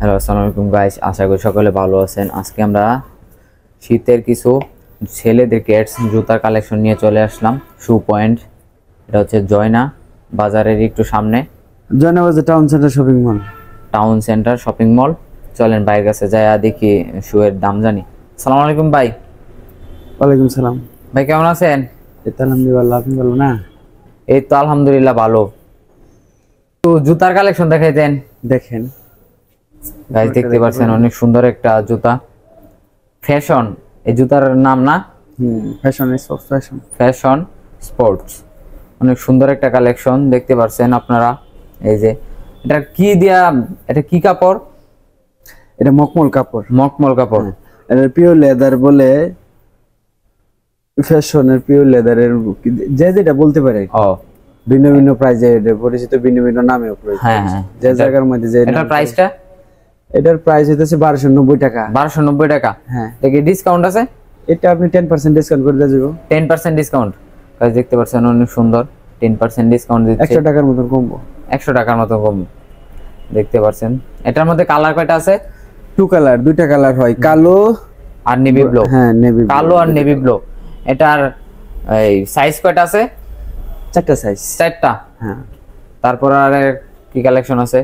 Hello, আসসালামু আলাইকুম guys. আশা করি সকলে ভালো আছেন। আজকে আমরা শীতের কিছু ছেলেদের ক্যাটস জুতার কালেকশন নিয়ে চলে আসলাম। শু পয়েন্ট, এটা হচ্ছে জয়না বাজারের একটু সামনে, জয়না বাজার town centre shopping mall. Town centre shopping mall. চলেন ভাইয়ের কাছে যাই দেখি শুয়ের দাম জানি। আসসালামু আলাইকুম ভাই। ওয়ালাইকুম সালাম। ভাই কেমন আছেন? এই তো আলহামদুলিল্লাহ, আপনি ভালো না? এই তো আলহামদুলিল্লাহ ভালো। তো জুতার কালেকশন দেখাই দেন। দেখেন গাইস দেখতে পাচ্ছেন অনেক সুন্দর একটা জুতা, ফ্যাশন। এই জুতার নাম না? Fashion sports fashion. Fashion sports, অনেক সুন্দর একটা কালেকশন দেখতে পাচ্ছেন আপনারা। এই যে এটা কি দিয়া, এটা কি কাপড়? এটা মকমল কাপড়। মকমল কাপড়। এটা পিওর লেদার বলে, ফ্যাশনের পিওর লেদারের যে যেটা বলতে পারে। ও, ভিন্ন ভিন্ন প্রাইজে এটা পরিচিত, ভিন্ন ভিন্ন নামেও পরিচিত। হ্যাঁ হ্যাঁ, যে জায়গার মধ্যে যে এটার প্রাইসটা? এটার প্রাইস হইতেছে 1290 টাকা। 1290 টাকা। হ্যাঁ, দেখি ডিসকাউন্ট আছে? এটা আপনি 10% ডিসকাউন্ট করে দেব। 10% ডিসকাউন্ট। গাইস দেখতে পাচ্ছেন অনেক সুন্দর, 10% ডিসকাউন্ট দিচ্ছে। 100 টাকার মতন কমবো। 100 টাকার মতো কম দেখতে পাচ্ছেন। এটার মধ্যে কালার কয়টা আছে? টু কালার, দুইটা কালার হয়, কালো আর নেভি ব্লু। হ্যাঁ, নেভি কালো আর নেভি ব্লু। এটার এই সাইজ কয়টা আছে? 4টা সাইজ। 4টা। হ্যাঁ, তারপর আর কি কালেকশন আছে?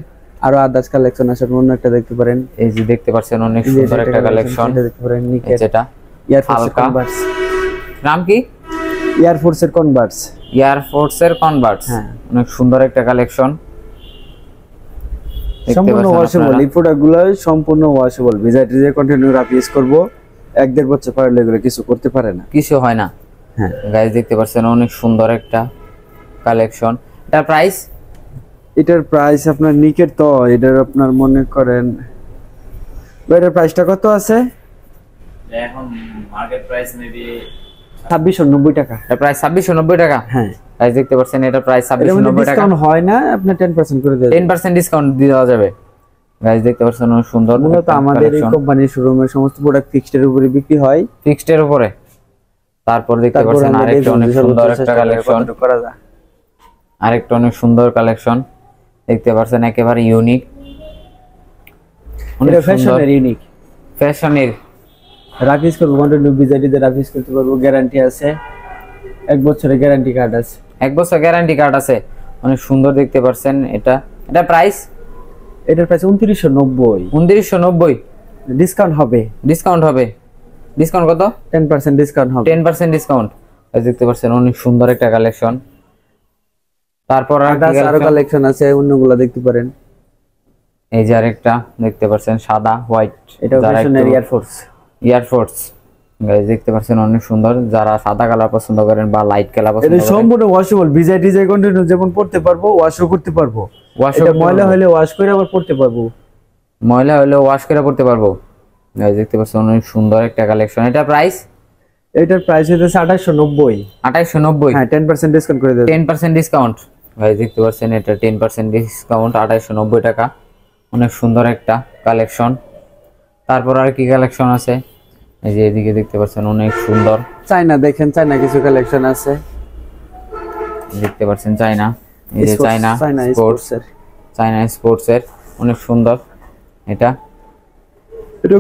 আরো আদার্স কালেকশন আছে, অন্য একটা দেখতে পারেন। এই যে দেখতে পাচ্ছেন অনেক সুন্দর একটা কালেকশন, এটা দেখতে পারেন। নিকের যেটা এয়ারফোর্স কনভার্স। নাম কি? এয়ারফোর্স এর কনভার্স। এয়ারফোর্স এর কনভার্স। হ্যাঁ, অনেক সুন্দর একটা কালেকশন। সম্পূর্ণ ওয়াশেবল। এই প্রোডাক্টগুলো সম্পূর্ণ ওয়াশেবল। ভিজাইটি যে কন্টিনিউ রাফ ইউজ করব, 1-1.5 বছর পরে এগুলো কিছু করতে পারে না, কিছু হয় না। হ্যাঁ গাইস দেখতে পাচ্ছেন অনেক সুন্দর একটা কালেকশন। এটার প্রাইস? এটার প্রাইস আপনার নিকের তো এটার আপনার মনে করেন, এটার প্রাইসটা কত আছে এখন? মার্কেট প্রাইস মেবি 2690 টাকা। এর প্রাইস 2690 টাকা। হ্যাঁ, গাইস দেখতে পাচ্ছেন এটার প্রাইস 2690 টাকা। ডিসকাউন্ট হয় না, আপনি 10% করে দেন। 10% ডিসকাউন্ট দেওয়া যাবে। গাইস দেখতে পাচ্ছেন অনেক সুন্দর। মূলত আমাদের এই কোম্পানির শোরুমের সমস্ত প্রোডাক্ট ফিক্সড এর উপরে বিক্রি হয়। ফিক্সড এর উপরে। তারপর দেখতে পাচ্ছেন আরেকটা অনেক সুন্দর একটা কালেকশন। আরেকটা অনেক সুন্দর কালেকশন দেখতে পাচ্ছেন, একেবারে ইউনিক। এটা ফ্যাশনের ইউনিক, ফ্যাশনের। রাফিস করব, কন্টিনিউ ভিজাইটি তে রাফিস করতে পারবো, গ্যারান্টি আছে, 1 বছরের গ্যারান্টি কার্ড আছে। 1 বছর গ্যারান্টি কার্ড আছে। অনেক সুন্দর দেখতে পাচ্ছেন এটা। এটা প্রাইস? এটার প্রাইস 2990। 2990। ডিসকাউন্ট হবে। ডিসকাউন্ট হবে। ডিসকাউন্ট কত? 10% ডিসকাউন্ট হবে। 10% ডিসকাউন্ট। দেখতে পাচ্ছেন অনেক সুন্দর একটা কালেকশন। তারপর আরো কালেকশন আছে, অন্যগুলো দেখতে পারেন। এই যে আরেকটা দেখতে পাচ্ছেন সাদা হোয়াইট, এটা ফ্যাশনের এয়ারফোর্স। এয়ারফোর্স। গাইস দেখতে পাচ্ছেন অনেক সুন্দর। যারা সাদা কালার পছন্দ করেন বা লাইট কালার পছন্দ এটা করেন, সম্পূর্ণ ওয়াশেবল। ভিজাইটি যে কন্টিনিউ যেমন পড়তে পারবো, ওয়াশও করতে পারবো। এটা ময়লা হলে ওয়াশ করে আবার পড়তে পারবো। ময়লা হলে ওয়াশ করে পড়তে পারবো। গাইস দেখতে পাচ্ছেন অনেক সুন্দর একটা কালেকশন। এটা প্রাইস? এটার প্রাইস হচ্ছে 2890। 2890। হ্যাঁ, 10% ডিসকাউন্ট করে দেব। 10% ডিসকাউন্ট। গাইস দেখতে পাচ্ছেন এটা 10% ডিসকাউন্ট, 2890 টাকা। অনেক সুন্দর একটা কালেকশন। তারপর আর কি কালেকশন আছে? এই যে এদিকে দেখতে পাচ্ছেন অনেক সুন্দর। চায়না দেখেন, চায়না কিছু কালেকশন আছে দেখতে পাচ্ছেন চায়না। এই যে চায়না স্পোর্টস এর, চায়না স্পোর্টস এর অনেক সুন্দর। এটা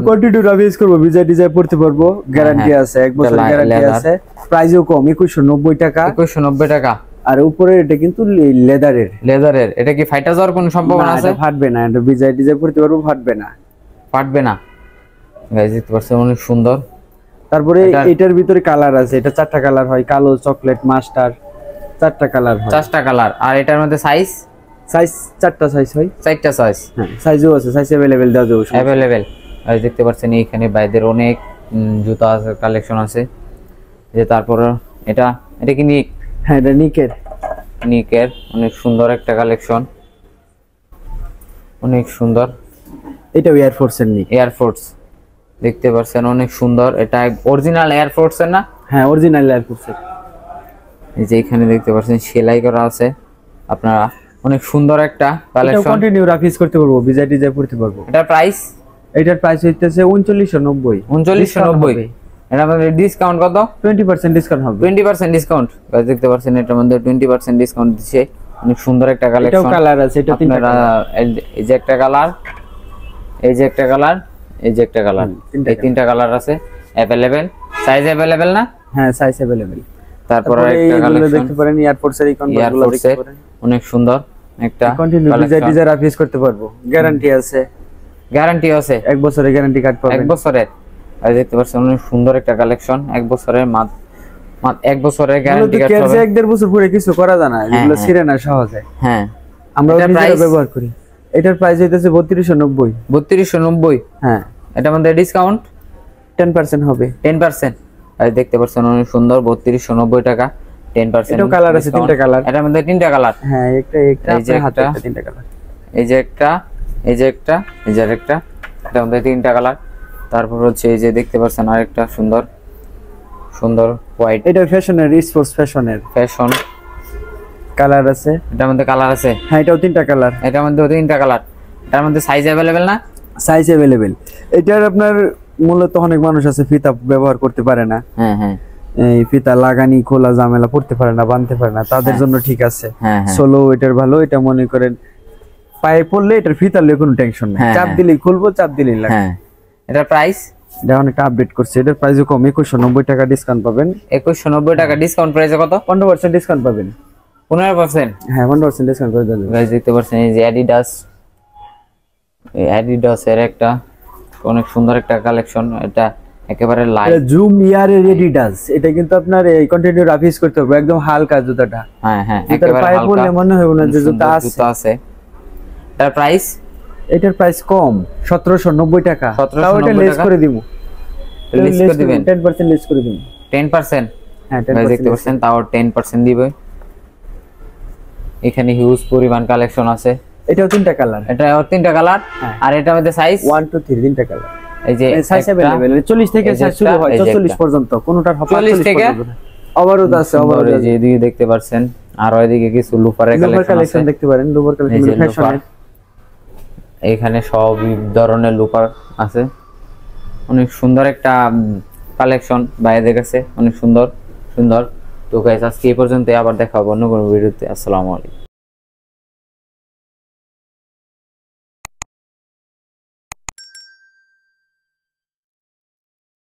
কন্টিনিউ রাফিস করব, ভিজাইটি যে পড়তে পারবো, গ্যারান্টি আছে, 1 বছর গ্যারান্টি আছে। প্রাইসও কম, 2190 টাকা। 2190 টাকা। আর উপরে এটা কিন্তু লেদারের। লেদারের। এটা কি ফাইটা যাওয়ার কোনো সম্ভাবনা আছে? ফাটবে না, এটা ভিজাইটি যে পড়তে পারবো, ফাটবে না। ফাটবে না। গাইস দেখতে পাচ্ছেন অনেক সুন্দর। তারপরে এটার ভিতরে কালার আছে, এটা 4টা কালার হয়, কালো, চকলেট, মাস্টার, 4টা কালার হয়। 4টা কালার। আর এটার মধ্যে সাইজ? সাইজ 4টা সাইজ হয়। 4টা সাইজ। হ্যাঁ, সাইজও আছে, সাইজ अवेलेबल দেওয়া যাবে। अवेलेबल। গাইস দেখতে পাচ্ছেন এইখানে বাইদের অনেক জুতা আছে, কালেকশন আছে। যে তারপর এটা, এটা কি নিক? হ্যাঁ, এটা নিকের। নিকের অনেক সুন্দর একটা কালেকশন, অনেক সুন্দর। এটা এয়ারফোর্স এর নিক। এয়ারফোর্স দেখতে পাচ্ছেন অনেক সুন্দর। এটা অরিজিনাল এয়ারফোর্স এর না? হ্যাঁ, অরিজিনাল এয়ারফোর্স এর। এই যে এখানে দেখতে পাচ্ছেন সেলাই করা আছে। আপনারা অনেক সুন্দর একটা কালেকশন। এটা কন্টিনিউ রাফিস করতে পারবো, ভিজাইটি যে পড়তে পারবো। এটার প্রাইস? এটার প্রাইস হইতেছে 3990। 3990। এটার মধ্যে ডিসকাউন্ট কত? 20% ডিসকাউন্ট হবে। 20% ডিসকাউন্ট। গাইস দেখতে পাচ্ছেন এটার মধ্যে 20% ডিসকাউন্ট দিচ্ছে। অনেক সুন্দর একটা কালেকশন। এটাও কালার আছে, এটা 3টা কালার। এই যে একটা কালার, এই যে একটা কালার, এই যে একটা কালার, এই তিনটা কালার আছে अवेलेबल। সাইজ अवेलेबल না? হ্যাঁ সাইজ अवेलेबल। তারপর একটা এইগুলো কালেকশন দেখতে পারেন, এয়ারপোর্টস এর কনভার্টগুলো দেখতে পারেন, অনেক সুন্দর একটা কন্টিনিউ ডিজাইন রাফ ইউজ করতে পারবো, গ্যারান্টি আছে। গ্যারান্টি আছে, 1 বছরের গ্যারান্টি কার্ড পাবেন। 1 বছরের। আর দেখতে পাচ্ছেন অনেক সুন্দর একটা কালেকশন, 1 বছরের মাত্র 1 বছরের গ্যারান্টি কার্ড পাবেন। 1.5 বছর পরে কিছু করা যায় না, এগুলো ছিঁড়ে না সহজে। হ্যাঁ, আমরা নিজেরা ব্যবহার করি। এটার প্রাইস হইতেছে 3290। 3290। হ্যাঁ, এটার মধ্যে ডিসকাউন্ট 10% হবে। 10%। আর দেখতে পাচ্ছেন অনেক সুন্দর 3290 টাকা, 10%। এটাও কালার আছে, তিনটা কালার। এটার মধ্যে তিনটা কালার। হ্যাঁ, একটা এই যে আপনার হাতে একটা, একটা, তিনটা কালার। এই যে একটা, এই যে একটা, এই যে আরেকটা, এটার মধ্যে তিনটা কালার। তারপর হচ্ছে এই যে দেখতে পাচ্ছেন আরেকটা সুন্দর সুন্দর হোয়াইট, এটা ফ্যাশনের, স্পোর্টস ফ্যাশনের ফ্যাশন কালার আছে। এটার মধ্যে কালার আছে। হ্যাঁ, এটাও তিনটা কালার। এটার মধ্যে তিনটা কালার। এটার মধ্যে সাইজ अवेलेबल না? Size available. এটার আপনার মূলত অনেক মানুষ আছে ফিতা ব্যবহার করতে পারে না। হ্যাঁ হ্যাঁ, এই ফিতা লাগানি খোলা ঝামেলা পড়তে পারে না, বাঁধতে পারে না, তাদের জন্য ঠিক আছে। হ্যাঁ হ্যাঁ, সোলো এটার ভালো। এটা মনে করেন পায়ে পড়লে এটার ফিতা লয়ে কোনো টেনশন নেই, চাপ দিলেই খুলবো, চাপ দিলেই লাগবে। হ্যাঁ। এটার প্রাইস এটা অনেকটা আপডেট করছে, এটার প্রাইসও কম, 2190 টাকা ডিসকাউন্ট পাবেন। 2190 টাকা ডিসকাউন্ট প্রাইসে কত? 15% ডিসকাউন্ট পাবেন। 15%? হ্যাঁ, 15% ডিসকাউন্ট করে দেবেন। গাইস দেখতে পাচ্ছেন এই যে অ্যাডিডাস, এই অ্যাডিডাস এর একটা অনেক সুন্দর একটা কালেকশন। এটা একেবারে লাইট, এটা জুম ইয়ার এর এডিডাস। এটা কিন্তু আপনার এই কন্টিনিউ রাফ ইউজ করতে হবে, একদম হালকা জুতাটা। হ্যাঁ হ্যাঁ, একেবারে পায়ে পড়লে মনে হবে না যে জুতা আছে। তার প্রাইস, এটার প্রাইস কম, 1790 টাকা। তাও এটা লেস করে দিব, লেস করে দিবেন, 10% লেস করে দিব। 10%? হ্যাঁ, গাইস দেখতে পাচ্ছেন তাও 10% দিবে। এখানে হিউজ পরিমাণ কালেকশন আছে। এটাও তিনটা কালার। এটাও তিনটা কালার। আর এটার মধ্যে সাইজ 1 2 3 তিনটা কালার। এই যে সাইজ अवेलेबल 40 থেকে সাইজ শুরু হয় 44 পর্যন্ত, কোনটার 40 থেকে ওভারঅল আছে। ওভারঅল এই যে এদিকে দেখতে পাচ্ছেন, আর ওইদিকে কিছু লুফারের কালেকশন দেখতে পারেন। লুফার কালেকশন ফ্যাশনের, এখানে সব ধরনের লুফার আছে। অনেক সুন্দর একটা কালেকশন বাইরের কাছে, অনেক সুন্দর সুন্দর। তো গাইস আজকে এই পর্যন্ত, আবার দেখা হবে অন্য কোনো ভিডিওতে। আসসালামু আলাইকুম।